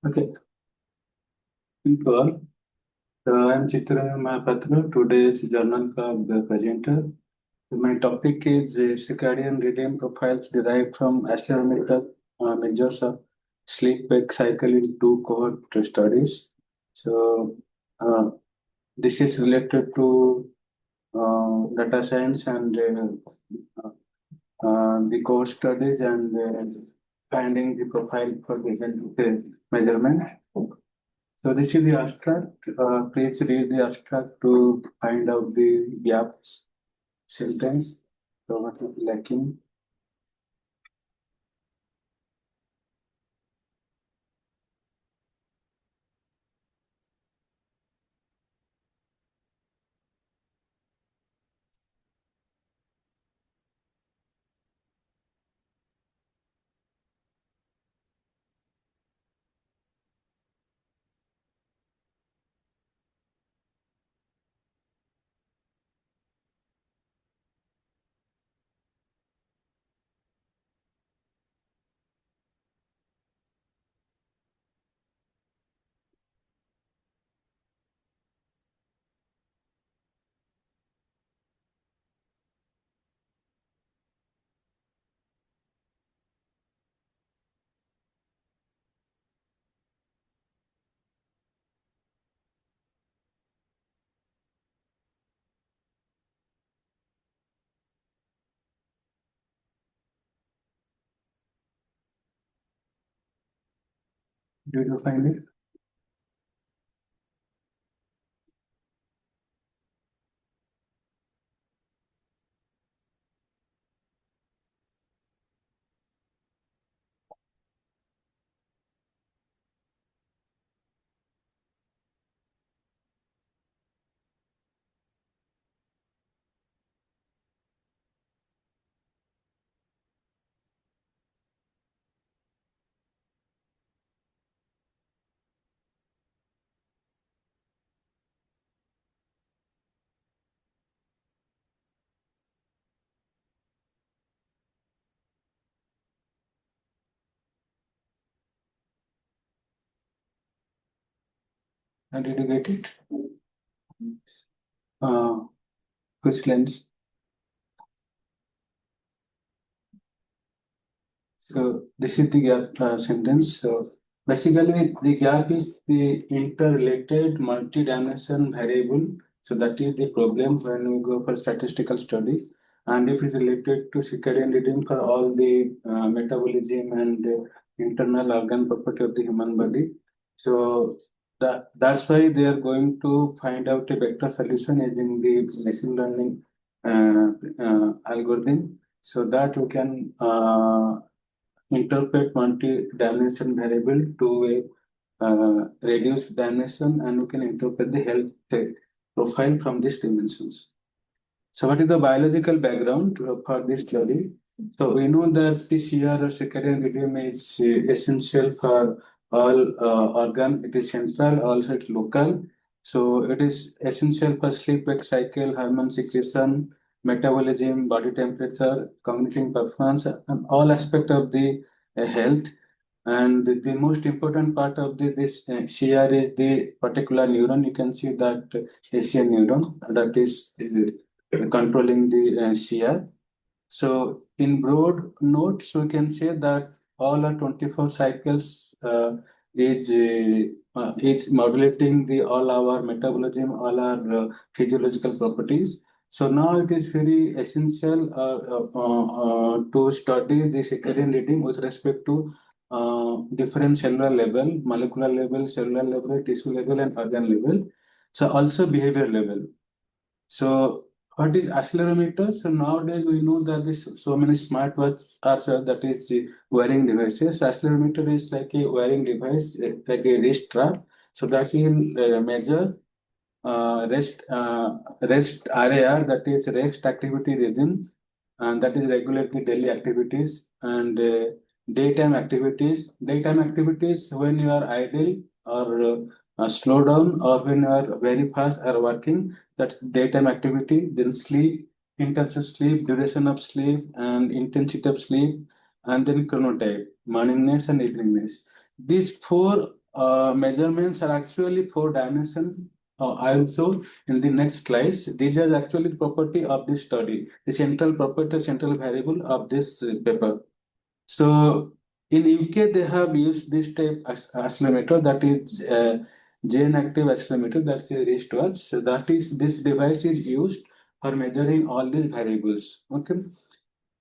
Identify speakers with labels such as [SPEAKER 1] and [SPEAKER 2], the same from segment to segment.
[SPEAKER 1] Okay. Thank you all. I'm Chitaranjan Mahapatra, today's journal club presenter. My topic is circadian rhythm profiles derived from accelerometer measures of sleep-wake cycle in two cohort studies. So, uh, this is related to data science and the cohort studies and finding the profile for the measurement. So this is the abstract. Please read the abstract to find out the gaps sentence. So what is lacking? Did you find it? And did you get it? Uh, which lens? So this is the gap sentence. So basically, the gap is the interrelated multi-dimension variable. So that is the problem when we go for statistical study. And if it's related to circadian rhythm for all the metabolism and internal organ property of the human body. So that's why they are going to find out a vector solution using the machine learning algorithm, so that we can interpret multi-dimension variable to a reduced dimension, and we can interpret the health profile from these dimensions. So what is the biological background for this study? So we know that the CR or circadian rhythm is essential for all organ. It is central, also it's local. So it is essential for sleep-wake cycle, hormone secretion, metabolism, body temperature, cognitive performance, and all aspect of the health. And the most important part of this CR is the particular neuron. You can see that Asian neuron that is controlling the CR. So in broad notes, we can say that all our 24 cycles is modulating the all our metabolism, all our physiological properties. So now it is very essential to study the circadian rhythm with respect to different cellular level, molecular level, cellular level, tissue level, and organ level. So also behavior level. So what is accelerometer? So nowadays we know that this so many smartwatches are that is wearing devices. So accelerometer is like a wearing device, like a wrist strap. So that will measure rest RAR, that is rest activity rhythm, and that is regulate the daily activities and daytime activities. Daytime activities when you are idle or slow down, or when you are very fast or working, that's daytime activity. Then sleep, in terms of sleep, duration of sleep and intensity of sleep, and then chronotype, morningness and eveningness. These four measurements are actually 4 dimension. I will show in the next slides. These are actually the property of this study, the central property, central variable of this paper. So in UK, they have used this type accelerometer, that is Jane active accelerometer, that's a wristwatch. So that is, this device is used for measuring all these variables. Okay.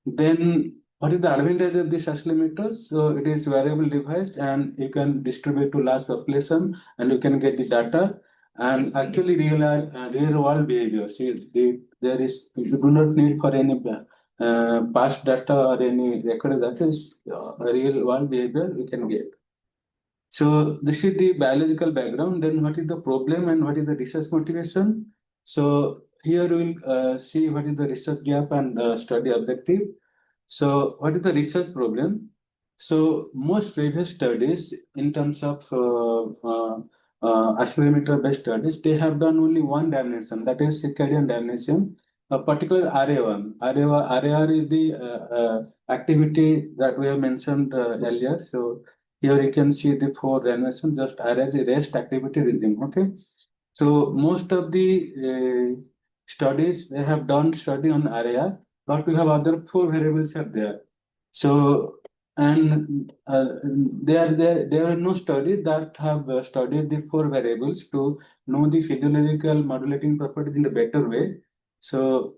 [SPEAKER 1] Then what is the advantage of this accelerometer? So it is variable device and you can distribute to large population and you can get the data and actually real world behavior. See, there is, you do not need for any past data or any record, that is real world behavior you can get. So this is the biological background. Then what is the problem and what is the research motivation? So here we will see what is the research gap and study objective. So what is the research problem? So most previous studies in terms of accelerometer based studies, they have done only one dimension, that is circadian dimension, a particular RA1. RAR is the activity that we have mentioned earlier. So here you can see the 4 dimensions, just RA is a rest activity rhythm. Okay. So most of the studies, they have done study on RAR, but we have other 4 variables are there. So, and there are no studies that have studied the 4 variables to know the physiological modulating properties in a better way. So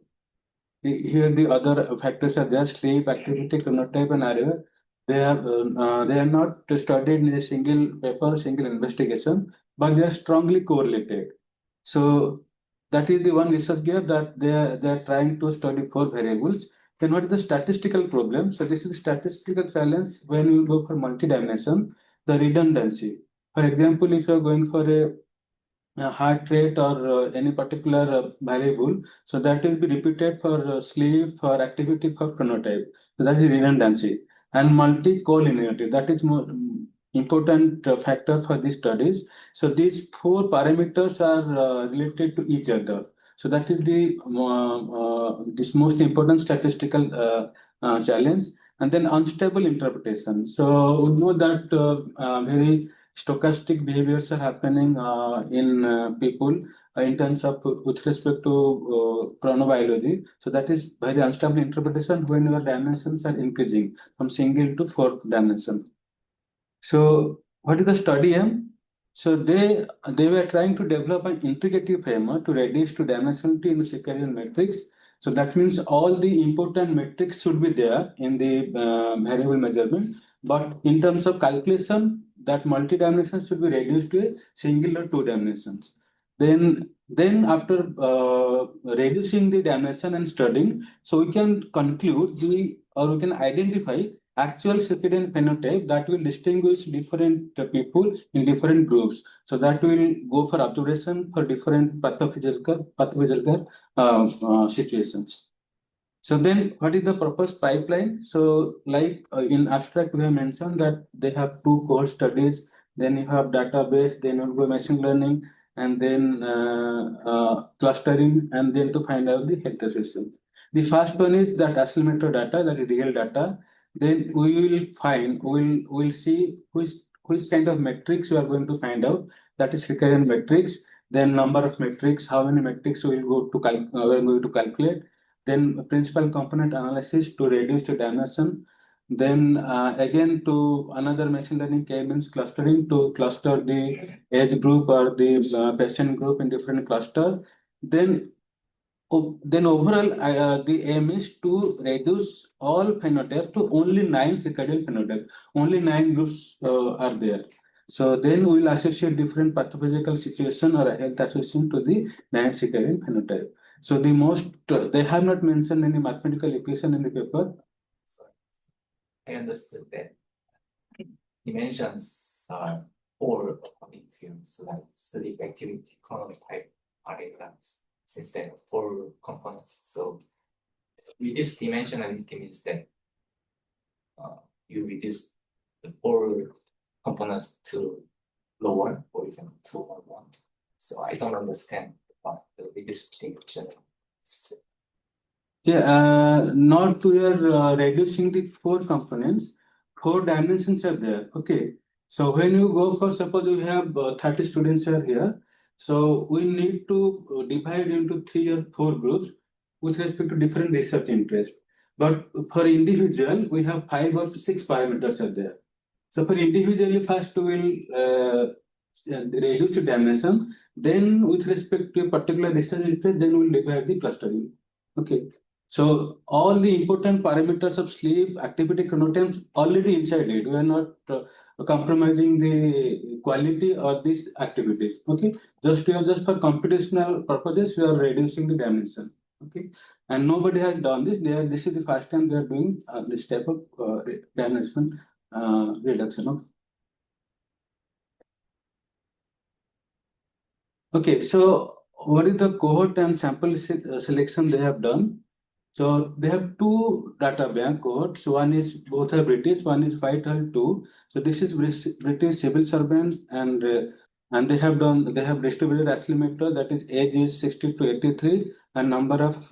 [SPEAKER 1] here the other factors are there: sleep, activity, chronotype, and area. They are not studied in a single paper, single investigation, but they are strongly correlated. So that is the one research gap, that they are trying to study 4 variables. Then what is the statistical problem? So this is statistical challenge when you go for multi-dimension, the redundancy. For example, if you are going for a heart rate or any particular variable, so that will be repeated for sleep, for activity, for chronotype. So that is redundancy. And multi-collinearity, that is more important factor for these studies. So these 4 parameters are related to each other. So that is the this most important statistical challenge. And then unstable interpretation. So we know that very stochastic behaviors are happening in people in terms of with respect to chronobiology. So that is very unstable interpretation when your dimensions are increasing from single to 4 dimension. So what is the study aim? So they were trying to develop an integrative framework to reduce to dimensionality in the circadian matrix. So that means all the important metrics should be there in the variable measurement. But in terms of calculation, that multi-dimension should be reduced to a single or 2 dimensions. Then after reducing the dimension and studying, so we can conclude we can identify actual circadian phenotype that will distinguish different people in different groups. So that will go for observation for different pathophysical situations. So then what is the proposed pipeline? So like in abstract, we have mentioned that they have 2 core studies, then you have database, then you go machine learning, and then clustering, and then to find out the health system. The first one is that accelerometer data, that is real data. Then we'll see which kind of metrics we are going to find out. That is recurrent metrics. Then number of metrics, how many metrics we will go to we are going to calculate. Then principal component analysis to reduce the dimension. Then again to another machine learning k-means clustering to cluster the age group or the patient group in different cluster. Then overall, the aim is to reduce all phenotype to only 9 circadian phenotype. Only 9 groups are there. So then we will associate different pathophysical situation or health association to the 9 circadian phenotype. So the most, they have not mentioned any mathematical equation in the paper.
[SPEAKER 2] I understood that dimensions are all according to like sleep, activity, chronotype are diagrams instead of 4 components. So reduce dimensionality means that you reduce the 4 components to lower, for example, 2 or 1. So I don't understand what the reduced dimension is.
[SPEAKER 1] Yeah, not we are reducing the 4 components. 4 dimensions are there. Okay. So when you go for, suppose you have 30 students are here, so we need to divide into 3 or 4 groups with respect to different research interest. But for individual, we have 5 or 6 parameters are there. So for individually, first we will reduce the dimension. Then with respect to a particular research interest, then we'll divide the clustering. Okay. So all the important parameters of sleep, activity, chronotypes already inside it. We are not compromising the quality of these activities. Okay. Just for computational purposes, we are reducing the dimension. Okay. And nobody has done this. This is the first time they are doing this type of dimension reduction. Okay. Okay, so what is the cohort and sample selection they have done? So they have 2 data bank cohorts. One is, both are British, one is Whitehall 2. So this is British civil servant, and they have distributed accelerometer, that is age is 60 to 83 and number of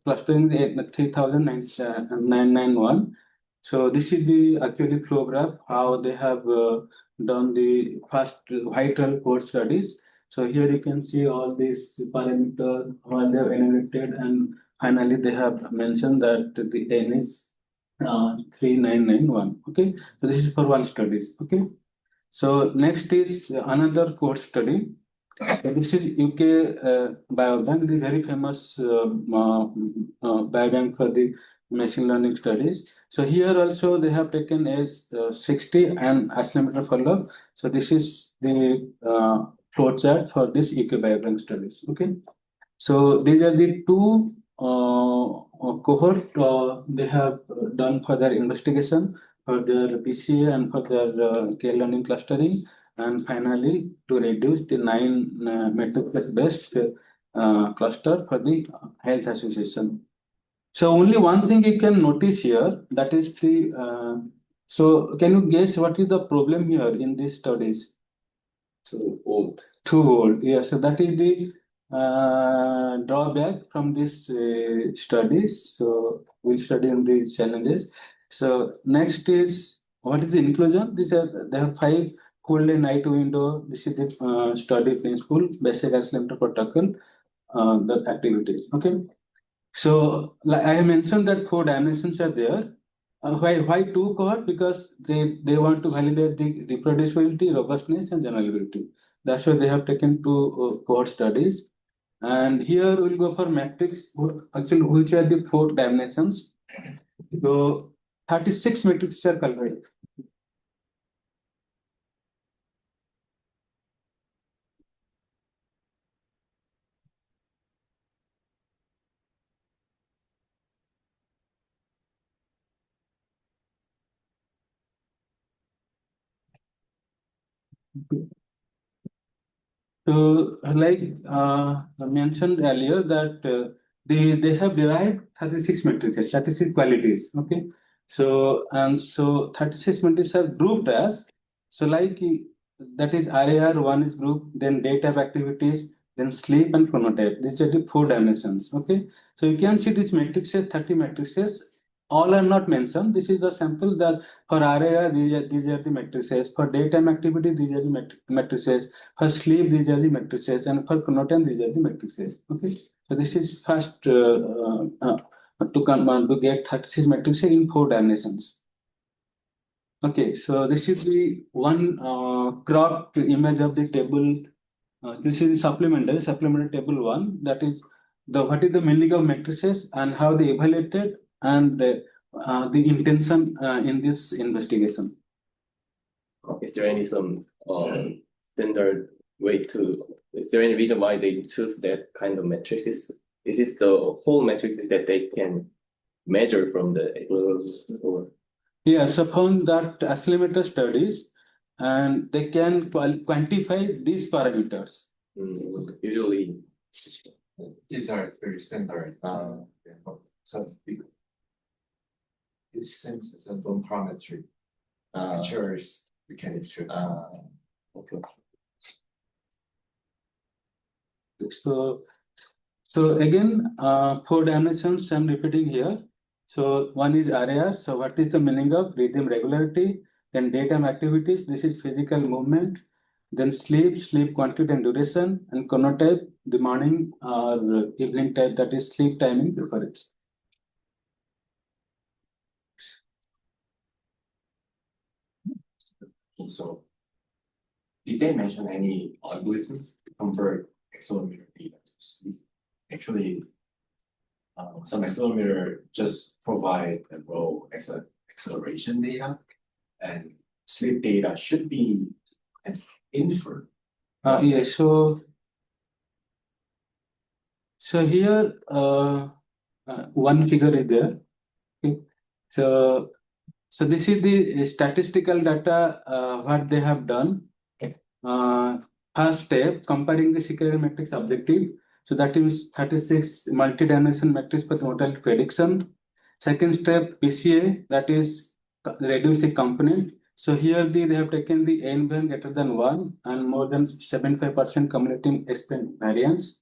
[SPEAKER 1] clustering 3,991. So this is the actually flow graph, how they have done the first Whitehall cohort studies. So here you can see all these parameters, how they have enumerated, and finally they have mentioned that the N is 3991. Okay, so this is for one studies. Okay, so next is another cohort study. This is UK biobank, the very famous biobank for the machine learning studies. So here also they have taken as 60 and accelerometer follow-up. So this is the flow chart for this UK biobank studies. Okay, so these are the 2 cohort they have done for their investigation, for their PCA and for their K-learning clustering, and finally to reduce the 9 metric based cluster for the health association. So only one thing you can notice here, that is the so can you guess what is the problem here in these studies?
[SPEAKER 3] Too old.
[SPEAKER 1] Too old. Yeah, so that is the drawback from this studies. So we'll study on the challenges. So next is, what is the inclusion? They have 5 full day night window. This is the study principle, basic accelerometer protocol, the activities. Okay. So like I have mentioned that 4 dimensions are there. Why 2 cohort? Because they want to validate the reproducibility, robustness, and generalizability. That's why they have taken 2 cohort studies. And here we'll go for matrix, actually, which are the 4 dimensions. So 36 matrices are calculated. So, like I mentioned earlier, that they have derived 36 matrices, 36 qualities. Okay, so 36 matrices are grouped as, so like that is RAR, one is group, then day type activities, then sleep and chronotype. These are the 4 dimensions. Okay, so you can see these matrices, 30 matrices. All are not mentioned. This is the sample that for RAR, these are the matrices. For daytime activity, these are the matrices. For sleep, these are the matrices, and for chronotype, these are the matrices. Okay, so this is first to get 36 matrices in 4 dimensions. Okay, so this is the one cropped image of the table. This is supplementary table 1. That is what is the meaning of matrices and how they evaluated, and the intention in this investigation.
[SPEAKER 3] Is there any standard way to? Is there any reason why they choose that kind of matrices? Is this the whole matrix that they can measure from the or?
[SPEAKER 1] Yeah, so from that accelerometer studies, and they can quantify these parameters.
[SPEAKER 3] Usually,
[SPEAKER 4] these are very standard. So it seems as a bone parametry features we can extract.
[SPEAKER 3] okay.
[SPEAKER 1] So again, 4 dimensions I'm repeating here. So one is RAR. So what is the meaning of rhythm regularity? Then daytime activities, this is physical movement. Then sleep quantity and duration, and chronotype, the morning or evening type, that is sleep timing preference.
[SPEAKER 4] So, did they mention any algorithm to convert accelerometer data to sleep? Actually, some accelerometer just provide the raw acceleration data, and sleep data should be inferred.
[SPEAKER 1] Yes, so here one figure is there. Okay. So this is the statistical data what they have done. First step, comparing the Circadian matrix objective. So that is 36 multi-dimension matrix for model prediction. Second step, PCA, that is reduce the component. So here they have taken the n value greater than 1 and more than 75% cumulative explained variance.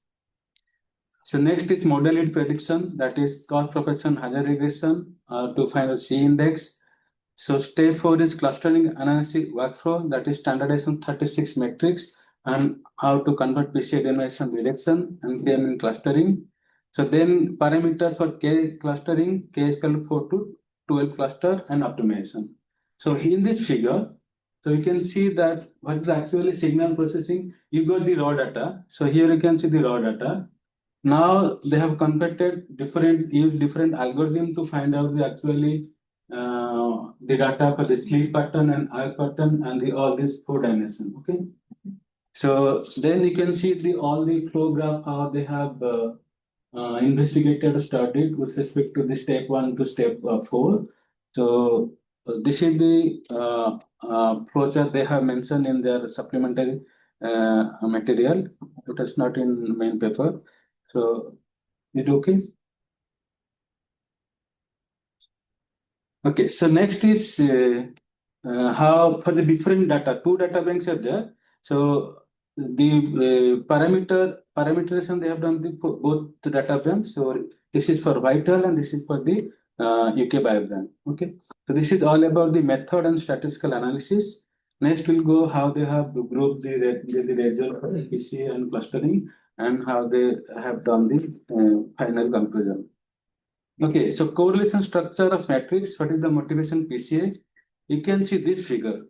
[SPEAKER 1] So next is model prediction, that is cost proportion hazard regression to find a C index. So step 4 is clustering analysis workflow, that is standardization 36 metrics and how to convert PCA denomination reduction and PM in clustering. So then parameters for K clustering, K is equal to 4 to 12 cluster and optimization. So in this figure, so you can see that what is actually signal processing, you got the raw data. So here you can see the raw data. Now they have used different algorithm to find out the actually the data for the sleep pattern and eye pattern and all these 4 dimensions. Okay. So then you can see all the flow graph how they have investigated or studied with respect to the step 1 to step 4. So this is the flowchart they have mentioned in their supplementary material. It is not in main paper. So is it okay? Okay, so next is how for the different data, 2 data banks are there. So the parameterization they have done both the data banks. So this is for vital and this is for the UK biobrand. Okay, so this is all about the method and statistical analysis. Next we'll go how they have grouped the result for PCA and clustering and how they have done the final conclusion. Okay, so correlation structure of matrix. What is the motivation PCA? You can see this figure.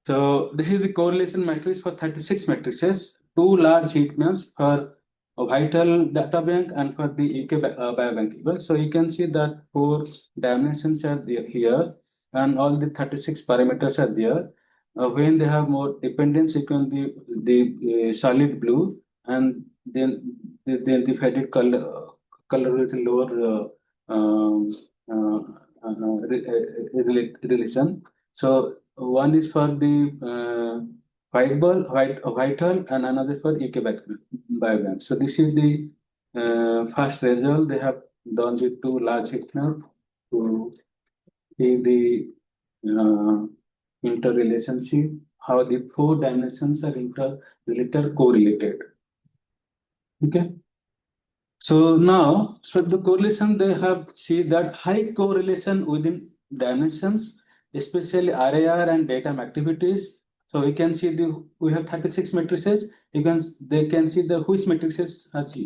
[SPEAKER 1] So this is the correlation matrix for 36 matrices, 2 large heat maps for a vital data bank and for the UK biobank. So you can see that 4 dimensions are here and all the 36 parameters are there. When they have more dependence, you can the solid blue and then the faded color with lower relation. So one is for the vital and another for UK biobank. So this is the first result. They have done the 2 large heat map to see the interrelationship, how the 4 dimensions are interrelated, correlated. Okay. So now, so the correlation they have see that high correlation within dimensions, especially RAR and datum activities. So we can see we have 36 matrices. They can see which matrices has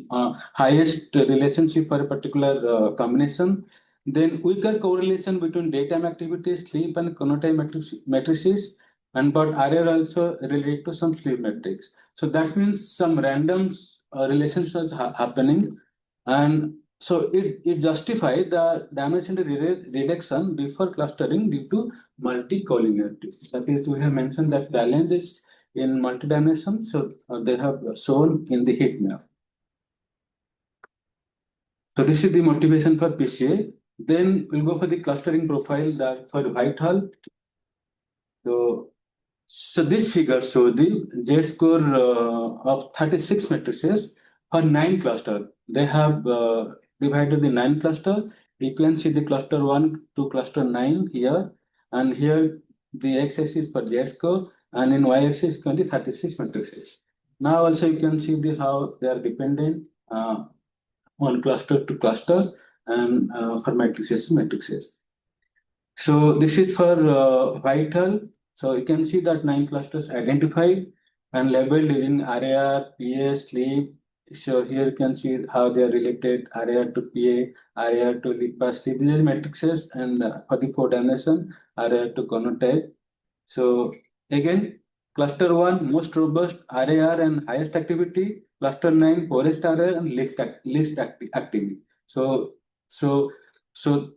[SPEAKER 1] highest relationship for a particular combination. Then weaker correlation between daytime activities, sleep and chronotype matrices, and but RAR also related to some sleep metrics. So that means some random relationships happening. And so it justifies the dimension reduction before clustering due to multicollinearity. That is, we have mentioned that challenge is in multi-dimension, so they have shown in the heat map. So this is the motivation for PCA. Then we'll go for the clustering profile that for vital. So this figure shows the Z-score of 36 matrices for 9 cluster. They have divided the 9 cluster. You can see the cluster 1 to cluster 9 here. And here the x-axis for Z-score and in y-axis you can see 36 matrices. Now also you can see how they are dependent on cluster to cluster and for matrices to matrices. So this is for Whitehall. So you can see that 9 clusters identified and labeled using RAR, PA, sleep. So here you can see how they are related: RAR to PA, RAR to LIPA, sleep. These are matrices, and for the 4 dimension, RAR to chronotype. So again, cluster 1 most robust RAR and highest activity. Cluster 9 poorest RAR and least activity. So so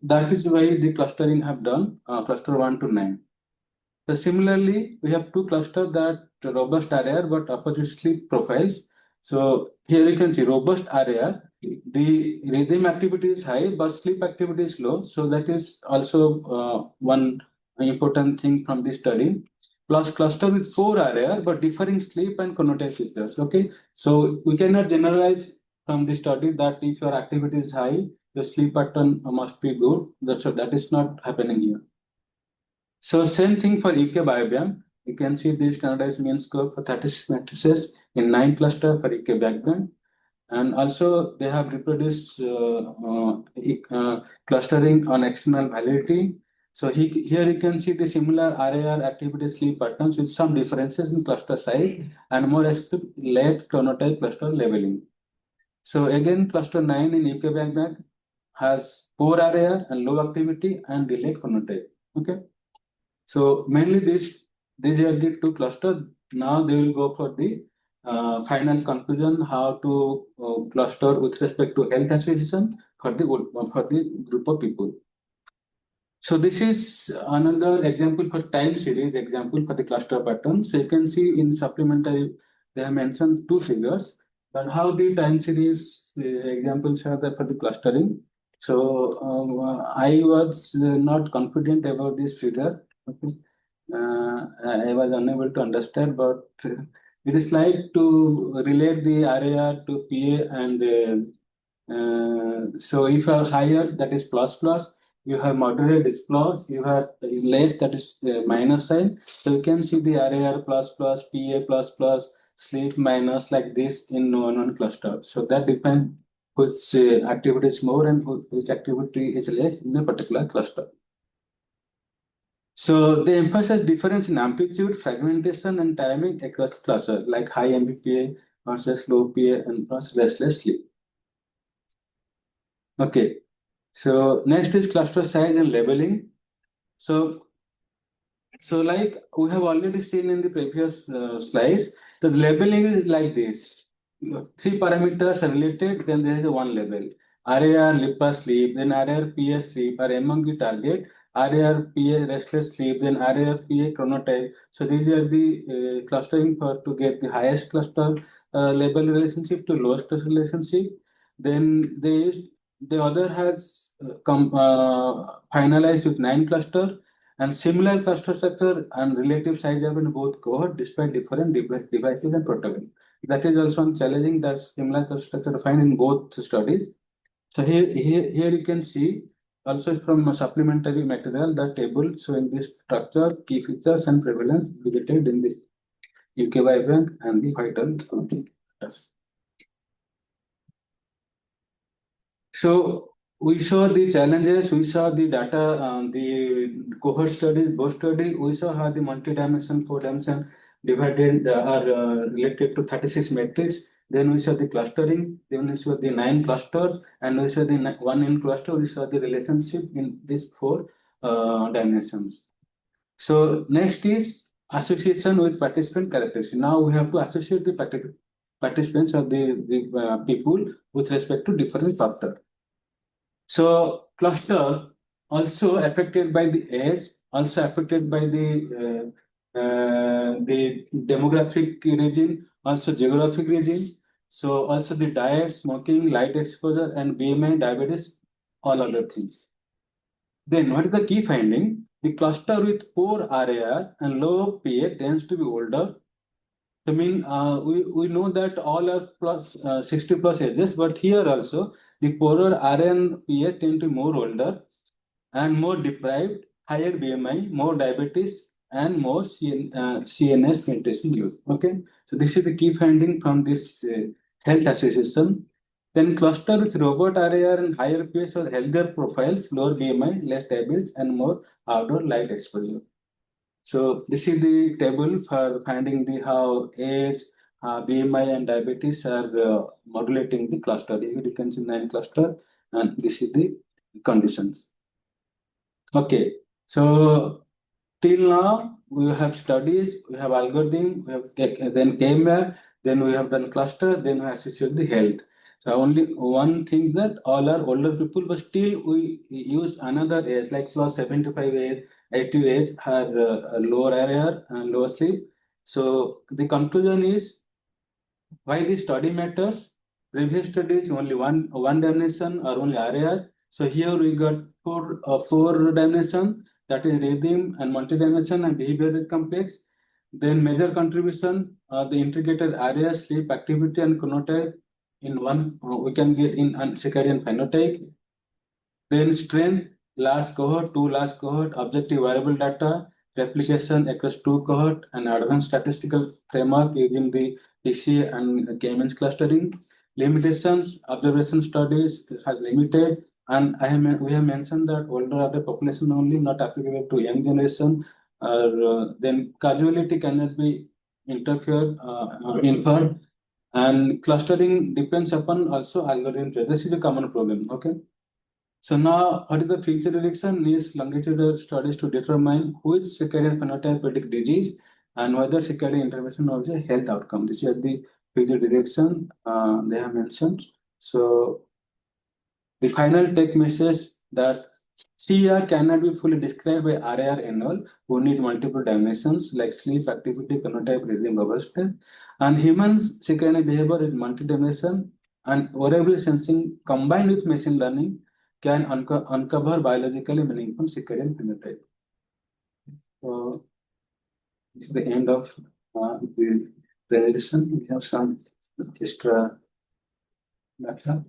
[SPEAKER 1] that is why the clustering have done cluster 1 to 9. So similarly, we have two clusters that robust RAR but opposite sleep profiles. So here you can see robust RAR. The rhythm activity is high, but sleep activity is low. So that is also one important thing from this study. Plus cluster with poor RAR but differing sleep and chronotype features. Okay, so we cannot generalize from this study that if your activity is high, your sleep pattern must be good. That is not happening here. So same thing for UK Biobank. You can see this standardized mean score for 36 matrices in 9 cluster for UK Biobank. And also they have reproduced clustering on external validity. So here you can see the similar RAR activity sleep patterns with some differences in cluster size and more late chronotype cluster labeling. So again, cluster 9 in UK Biobank has poor RAR and low activity and delayed chronotype. Okay. So mainly these are the two clusters. Now they will go for the final conclusion how to cluster with respect to health association for the group of people. So this is another example for time series example for the cluster pattern. So you can see in supplementary they have mentioned two figures, but how the time series examples are there for the clustering. So I was not confident about this figure. Okay. I was unable to understand, but it is like to relate the RAR to PA, and so if you are higher, that is plus plus. You have moderate is plus. You have less, that is minus sign. So you can see the RAR plus plus, PA plus plus, sleep minus, like this in one cluster. So that depends which activity is more and which activity is less in a particular cluster. So they emphasize difference in amplitude, fragmentation, and timing across clusters, like high MBPA versus low PA and restless sleep. Okay, so next is cluster size and labeling. So like we have already seen in the previous slides, the labeling is like this. 3 parameters are related, then there is one label. RAR, LIPA sleep, then RAR, PA sleep are among the target. RAR, PA restless sleep, then RAR, PA chronotype. So these are the clustering for to get the highest cluster label relationship to lowest cluster relationship. Then the other has finalized with 9 cluster, and similar cluster structure and relative size have been both cohort despite different devices and protocol. That is also challenging that similar cluster structure found in both studies. So here you can see also from a supplementary material the table showing this structure, key features, and prevalence related in this UK Bank and the Whitehall. Yes. So we saw the challenges, we saw the data, the cohort studies, both study, we saw how the multi-dimension, 4 dimension divided are related to 36 metrics. Then we saw the clustering, then we saw the 9 clusters, and we saw the one in cluster, we saw the relationship in these 4 dimensions. So next is association with participant characteristics. Now we have to associate the participants or the people with respect to different factors. So cluster also affected by the age, also affected by the demographic region, also geographic region. So also the diet, smoking, light exposure, and BMI, diabetes, all other things. Then what is the key finding? The cluster with poor RAR and low PA tends to be older. I mean, we know that all are plus 60 plus ages, but here also the poorer RN PA tend to be more older and more deprived, higher BMI, more diabetes, and more CNS medication use. Okay, so this is the key finding from this health association. Then cluster with robot RAR and higher pace or healthier profiles, lower BMI, less diabetes, and more outdoor light exposure. So this is the table for finding the how age, BMI, and diabetes are modulating the cluster. Here you can see 9 cluster, and this is the conditions. Okay, so till now we have studies, we have algorithm, we have then K-map, then we have done cluster, then we associate the health. So only one thing that all are older people, but still we use another age like plus 75 age, 80 age are lower area and lower sleep. So the conclusion is why this study matters. Previous studies only one dimension or only area. So here we got four dimension, that is rhythm and multi-dimension and behavioral complex. Then major contribution, the integrated area, sleep, activity, and chronotype in one we can get in circadian phenotype. Then strength, large cohort, two large cohort, objective variable data, replication across two cohort, and advanced statistical framework using the PC and K-means clustering. Limitations, observation studies has limited, and we have mentioned that older adult population only, not applicable to young generation. Then causality cannot be inferred, and clustering depends upon also algorithm choice. This is a common problem. Okay. So now, what is the future direction? Is longitudinal studies to determine which circadian phenotype predict disease and whether circadian intervention has a health outcome. This is the future direction they have mentioned. So the final take message that CR cannot be fully described by RAR and all. We need multiple dimensions like sleep, activity, phenotype, rhythm, robustness. And humans' circadian behavior is multi-dimension, and variable sensing combined with machine learning can uncover biologically meaningful circadian phenotype. So this is the end of the presentation. We have some extra data.